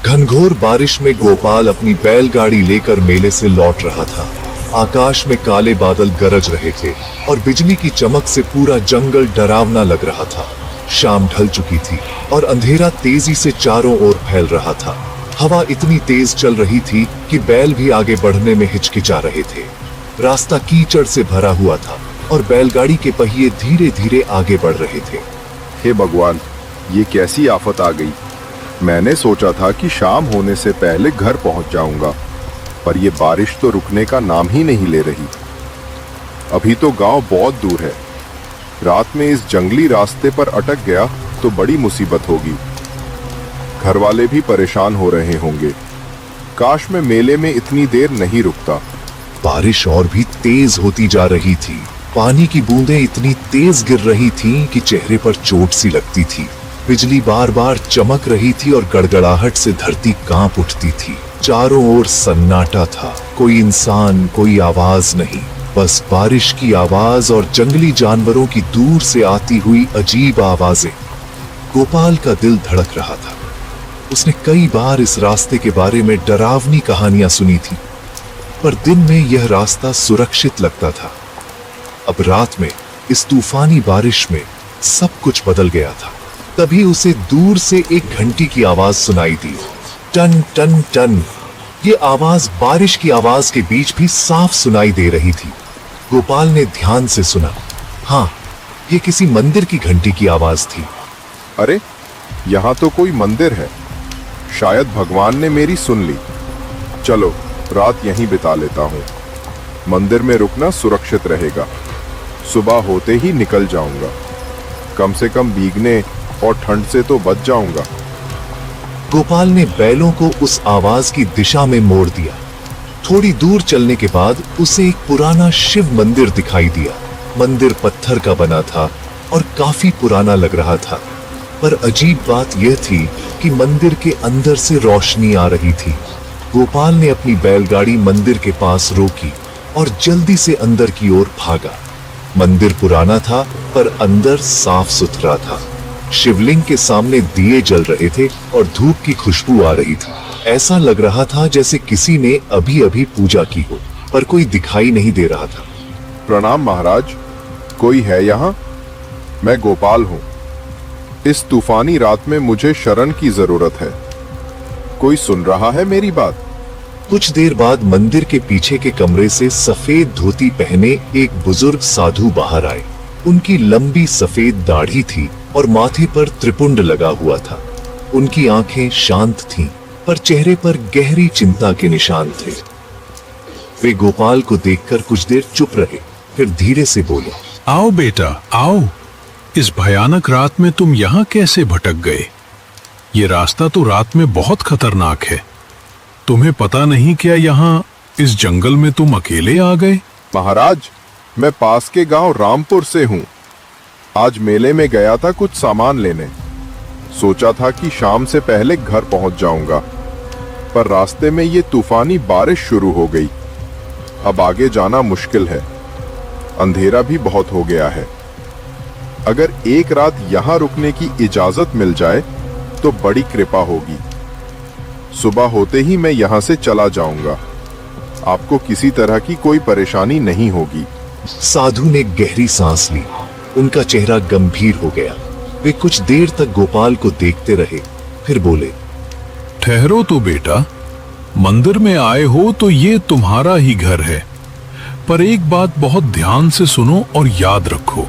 घनघोर बारिश में गोपाल अपनी बैलगाड़ी लेकर मेले से लौट रहा था। आकाश में काले बादल गरज रहे थे और बिजली की चमक से पूरा जंगल डरावना लग रहा था। शाम ढल चुकी थी और अंधेरा तेजी से चारों ओर फैल रहा था। हवा इतनी तेज चल रही थी कि बैल भी आगे बढ़ने में हिचकिचा रहे थे। रास्ता कीचड़ से भरा हुआ था और बैलगाड़ी के पहिए धीरे धीरे आगे बढ़ रहे थे। हे भगवान, ये कैसी आफत आ गई। मैंने सोचा था कि शाम होने से पहले घर पहुंच जाऊंगा, पर यह बारिश तो रुकने का नाम ही नहीं ले रही। अभी तो गांव बहुत दूर है। रात में इस जंगली रास्ते पर अटक गया तो बड़ी मुसीबत होगी। घर वाले भी परेशान हो रहे होंगे। काश मैं मेले में इतनी देर नहीं रुकता। बारिश और भी तेज होती जा रही थी। पानी की बूंदें इतनी तेज गिर रही थीं कि चेहरे पर चोट सी लगती थी। बिजली बार बार चमक रही थी और गड़गड़ाहट से धरती कांप उठती थी। चारों ओर सन्नाटा था। कोई इंसान, कोई आवाज नहीं, बस बारिश की आवाज और जंगली जानवरों की दूर से आती हुई अजीब आवाजें। गोपाल का दिल धड़क रहा था। उसने कई बार इस रास्ते के बारे में डरावनी कहानियां सुनी थी, पर दिन में यह रास्ता सुरक्षित लगता था। अब रात में इस तूफानी बारिश में सब कुछ बदल गया था। तभी उसे दूर से एक घंटी की आवाज सुनाई दी। Ton ton ton. ये आवाज बारिश की आवाज के बीच भी साफ सुनाई दे रही थी। गोपाल ने ध्यान से सुना। हाँ, ये किसी मंदिर की घंटी की आवाज थी। अरे, यहाँ तो कोई मंदिर है। शायद भगवान ने मेरी सुन ली। चलो, रात यहीं बिता लेता हूँ। मंदिर में रुकना सुरक्षित रहेगा। सुबह होते ही निकल जाऊंगा। कम से कम भीगने और ठंड से तो बच जाऊंगा। गोपाल ने बैलों को उस आवाज की दिशा में मोड़ दिया। थोड़ी दूर चलने के बाद उसे एक पुराना शिव मंदिर दिखाई दिया। मंदिर पत्थर का बना था और काफी पुराना लग रहा था, पर अजीब बात यह थी कि मंदिर के अंदर से रोशनी आ रही थी। गोपाल ने अपनी बैलगाड़ी मंदिर के पास रोकी और जल्दी से अंदर की ओर भागा। मंदिर पुराना था, पर अंदर साफ सुथरा था। शिवलिंग के सामने दिए जल रहे थे और धूप की खुशबू आ रही थी। ऐसा लग रहा था जैसे किसी ने अभी अभी पूजा की हो, पर कोई दिखाई नहीं दे रहा था। प्रणाम महाराज, कोई है यहाँ? मैं गोपाल हूँ। इस तूफानी रात में मुझे शरण की जरूरत है। कोई सुन रहा है मेरी बात? कुछ देर बाद मंदिर के पीछे के कमरे से सफेद धोती पहने एक बुजुर्ग साधु बाहर आए। उनकी लंबी सफेद दाढ़ी थी और माथे पर त्रिपुंड लगा हुआ था। उनकी आंखें शांत थीं, पर चेहरे पर गहरी चिंता के निशान थे। वे गोपाल को देखकर कुछ देर चुप रहे, फिर धीरे से बोले, आओ बेटा, आओ। इस भयानक रात में तुम यहाँ कैसे भटक गए? ये रास्ता तो रात में बहुत खतरनाक है। तुम्हें पता नहीं क्या यहाँ इस जंगल में तुम अकेले आ गए? महाराज, मैं पास के गांव रामपुर से हूँ। आज मेले में गया था कुछ सामान लेने। सोचा था कि शाम से पहले घर पहुंच जाऊंगा, पर रास्ते में ये तूफानी बारिश शुरू हो गई। अब आगे जाना मुश्किल है। अंधेरा भी बहुत हो गया है। अगर एक रात यहाँ रुकने की इजाजत मिल जाए तो बड़ी कृपा होगी। सुबह होते ही मैं यहाँ से चला जाऊंगा। आपको किसी तरह की कोई परेशानी नहीं होगी। साधु ने गहरी सांस ली। उनका चेहरा गंभीर हो गया। वे कुछ देर तक गोपाल को देखते रहे, फिर बोले, ठहरो तो बेटा, मंदिर में आए हो तो ये तुम्हारा ही घर है, पर एक बात बहुत ध्यान से सुनो और याद रखो।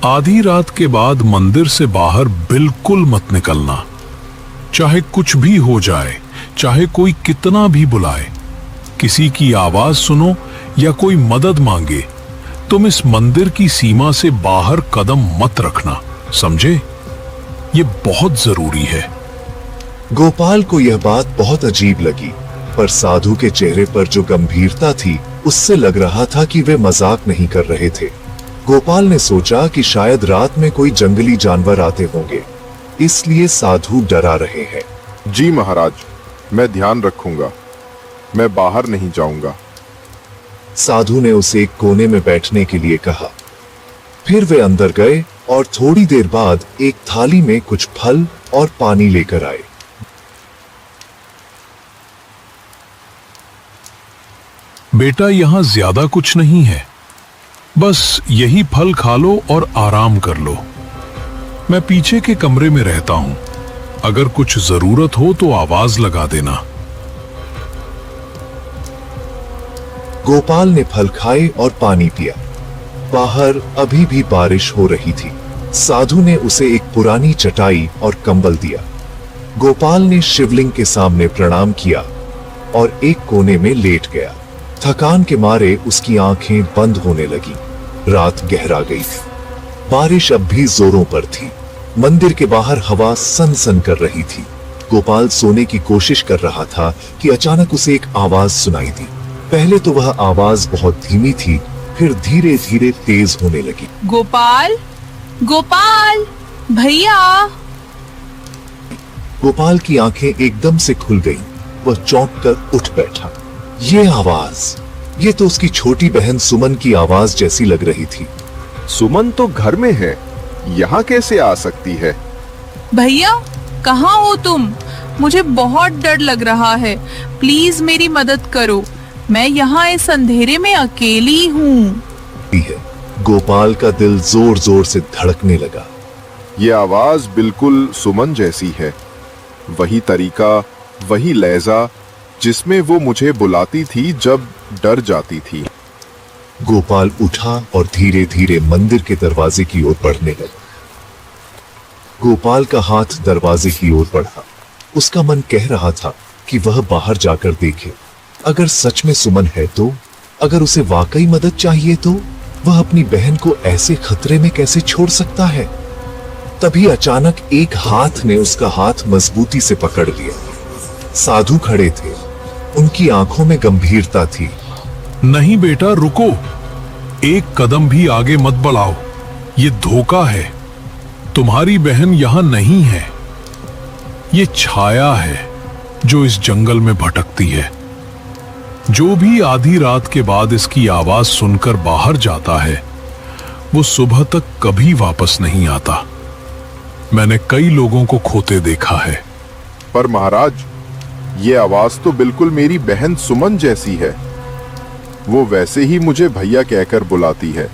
आधी रात के बाद मंदिर से बाहर बिल्कुल मत निकलना। चाहे कुछ भी हो जाए, चाहे कोई कितना भी बुलाए, किसी की आवाज सुनो या कोई मदद मांगे, तुम इस मंदिर की सीमा से बाहर कदम मत रखना, समझे? ये बहुत जरूरी है। गोपाल को यह बात बहुत अजीब लगी, पर साधु के चेहरे पर जो गंभीरता थी उससे लग रहा था कि वे मजाक नहीं कर रहे थे। गोपाल ने सोचा कि शायद रात में कोई जंगली जानवर आते होंगे, इसलिए साधु डरा रहे हैं। जी महाराज, मैं ध्यान रखूंगा। मैं बाहर नहीं जाऊंगा। साधु ने उसे एक कोने में बैठने के लिए कहा। फिर वे अंदर गए और थोड़ी देर बाद एक थाली में कुछ फल और पानी लेकर आए। बेटा यहाँ ज्यादा कुछ नहीं है, बस यही फल खा लो और आराम कर लो। मैं पीछे के कमरे में रहता हूं, अगर कुछ जरूरत हो तो आवाज लगा देना। गोपाल ने फल खाए और पानी पिया। बाहर अभी भी बारिश हो रही थी। साधु ने उसे एक पुरानी चटाई और कंबल दिया। गोपाल ने शिवलिंग के सामने प्रणाम किया और एक कोने में लेट गया। थकान के मारे उसकी आंखें बंद होने लगी। रात गहरा गई थी। बारिश अब भी जोरों पर थी। मंदिर के बाहर हवा सन कर रही थी। गोपाल सोने की कोशिश कर रहा था कि अचानक उसे एक आवाज सुनाई दी। पहले तो वह आवाज बहुत धीमी थी, फिर धीरे धीरे तेज होने लगी। गोपाल, गोपाल, भैया। गोपाल की आंखें एकदम से खुल गईं। वह चौंक कर उठ बैठा। ये आवाज, ये तो उसकी छोटी बहन सुमन की आवाज जैसी लग रही थी। सुमन तो घर में है, यहाँ कैसे आ सकती है? भैया, कहाँ हो तुम? मुझे बहुत डर लग रहा है। प्लीज मेरी मदद करो। मैं यहाँ इस अंधेरे में अकेली हूँ। गोपाल का दिल जोर जोर से धड़कने लगा। ये आवाज बिल्कुल सुमन जैसी है। वही तरीका, वही लहजा जिसमें वो मुझे बुलाती थी जब डर जाती थी। गोपाल उठा और धीरे धीरे मंदिर के दरवाजे की ओर बढ़ने लगा। गोपाल का हाथ दरवाजे की ओर बढ़ा। उसका मन कह रहा था कि वह बाहर जाकर देखे। अगर सच में सुमन है तो, अगर उसे वाकई मदद चाहिए तो वह अपनी बहन को ऐसे खतरे में कैसे छोड़ सकता है? तभी अचानक एक हाथ ने उसका हाथ मजबूती से पकड़ लिया। साधु खड़े थे। उनकी आंखों में गंभीरता थी। नहीं बेटा, रुको, एक कदम भी आगे मत बढ़ाओ। ये धोखा है। तुम्हारी बहन यहां नहीं है। ये छाया है जो इस जंगल में भटकती है। जो भी आधी रात के बाद इसकी आवाज सुनकर बाहर जाता है, वो सुबह तक कभी वापस नहीं आता। मैंने कई लोगों को खोते देखा है। पर महाराज, ये आवाज तो बिल्कुल मेरी बहन सुमन जैसी है। वो वैसे ही मुझे भैया कहकर बुलाती है।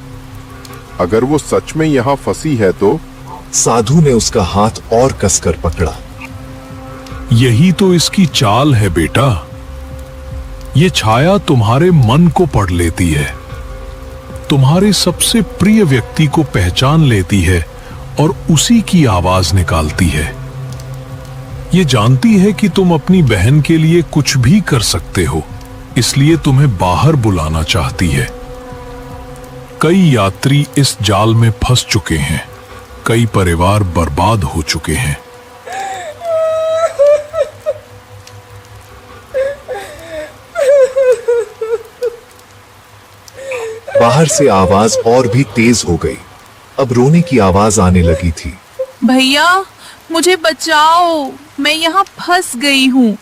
अगर वो सच में यहाँ फंसी है तो? साधु ने उसका हाथ और कसकर पकड़ा। यही तो इसकी चाल है बेटा। ये छाया तुम्हारे मन को पढ़ लेती है, तुम्हारे सबसे प्रिय व्यक्ति को पहचान लेती है और उसी की आवाज निकालती है। ये जानती है कि तुम अपनी बहन के लिए कुछ भी कर सकते हो, इसलिए तुम्हें बाहर बुलाना चाहती है। कई यात्री इस जाल में फंस चुके हैं। कई परिवार बर्बाद हो चुके हैं। बाहर से आवाज और भी तेज हो गई। अब रोने की आवाज आने लगी थी। भैया, मुझे बचाओ, मैं यहाँ फंस गई हूँ।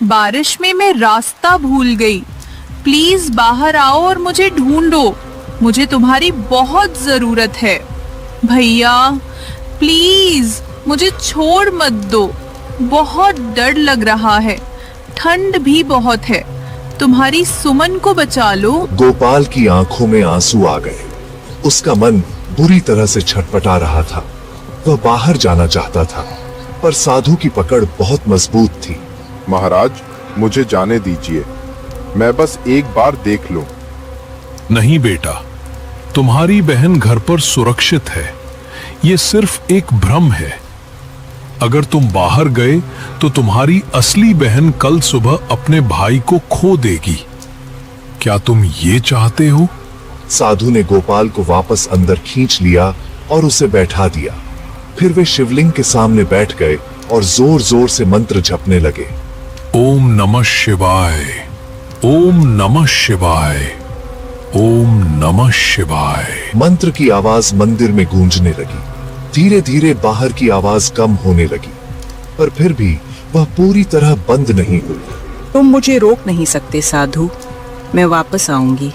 बारिश में मैं रास्ता भूल गई। प्लीज बाहर आओ और मुझे ढूंढो। मुझे तुम्हारी बहुत जरूरत है। भैया प्लीज मुझे छोड़ मत दो। बहुत डर लग रहा है, ठंड भी बहुत है। तुम्हारी सुमन को बचा लो। गोपाल की आंखों में आंसू आ गए। उसका मन बुरी तरह से छटपटा रहा था। वह बाहर जाना चाहता था, पर साधु की पकड़ बहुत मजबूत थी। महाराज, मुझे जाने दीजिए। मैं बस एक बार देख लूं। नहीं बेटा, तुम्हारी बहन घर पर सुरक्षित है। ये सिर्फ एक भ्रम है। अगर तुम बाहर गए तो तुम्हारी असली बहन कल सुबह अपने भाई को खो देगी। क्या तुम ये चाहते हो? साधु ने गोपाल को वापस अंदर खींच लिया और उसे बैठा दिया। फिर वे शिवलिंग के सामने बैठ गए और जोर जोर से मंत्र जपने लगे। ओम नमः शिवाय, ओम नमः शिवाय, ओम नमः शिवाय। मंत्र की आवाज मंदिर में गूंजने लगी। धीरे धीरे बाहर की आवाज कम होने लगी, पर फिर भी वह पूरी तरह बंद नहीं हुई। तुम मुझे रोक नहीं सकते साधु। मैं वापस आऊंगी,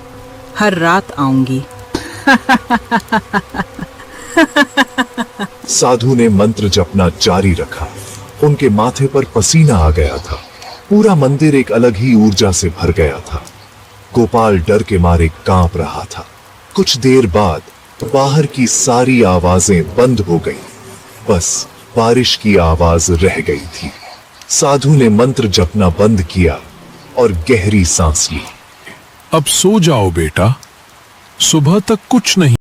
हर रात आऊंगी। साधु ने मंत्र जपना जारी रखा। उनके माथे पर पसीना आ गया था। पूरा मंदिर एक अलग ही ऊर्जा से भर गया था। गोपाल डर के मारे कांप रहा था। कुछ देर बाद बाहर की सारी आवाजें बंद हो गईं। बस बारिश की आवाज रह गई थी। साधु ने मंत्र जपना बंद किया और गहरी सांस ली। अब सो जाओ बेटा, सुबह तक कुछ नहीं